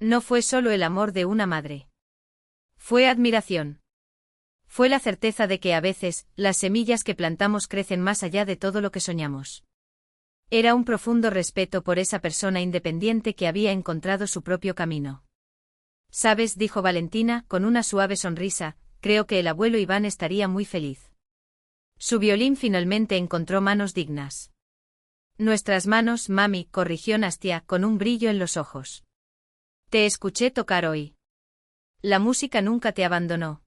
No fue solo el amor de una madre. Fue admiración. Fue la certeza de que a veces, las semillas que plantamos crecen más allá de todo lo que soñamos. Era un profundo respeto por esa persona independiente que había encontrado su propio camino. ¿Sabes?, dijo Valentina, con una suave sonrisa, creo que el abuelo Iván estaría muy feliz. Su violín finalmente encontró manos dignas. Nuestras manos, mami, corrigió Nastia, con un brillo en los ojos. Te escuché tocar hoy. La música nunca te abandonó.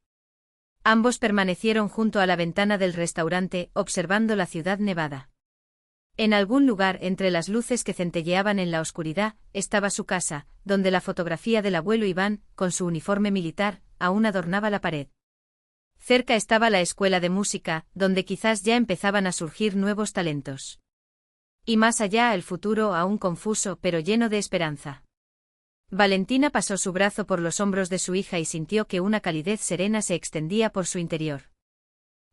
Ambos permanecieron junto a la ventana del restaurante, observando la ciudad nevada. En algún lugar, entre las luces que centelleaban en la oscuridad, estaba su casa, donde la fotografía del abuelo Iván, con su uniforme militar, aún adornaba la pared. Cerca estaba la escuela de música, donde quizás ya empezaban a surgir nuevos talentos. Y más allá, el futuro aún confuso pero lleno de esperanza. Valentina pasó su brazo por los hombros de su hija y sintió que una calidez serena se extendía por su interior.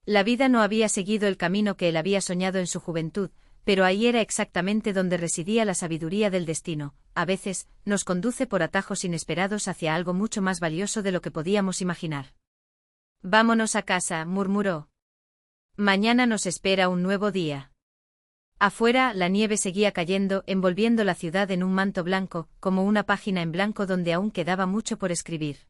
La vida no había seguido el camino que él había soñado en su juventud, pero ahí era exactamente donde residía la sabiduría del destino. A veces, nos conduce por atajos inesperados hacia algo mucho más valioso de lo que podíamos imaginar. Vámonos a casa, murmuró. Mañana nos espera un nuevo día. Afuera, la nieve seguía cayendo, envolviendo la ciudad en un manto blanco, como una página en blanco donde aún quedaba mucho por escribir.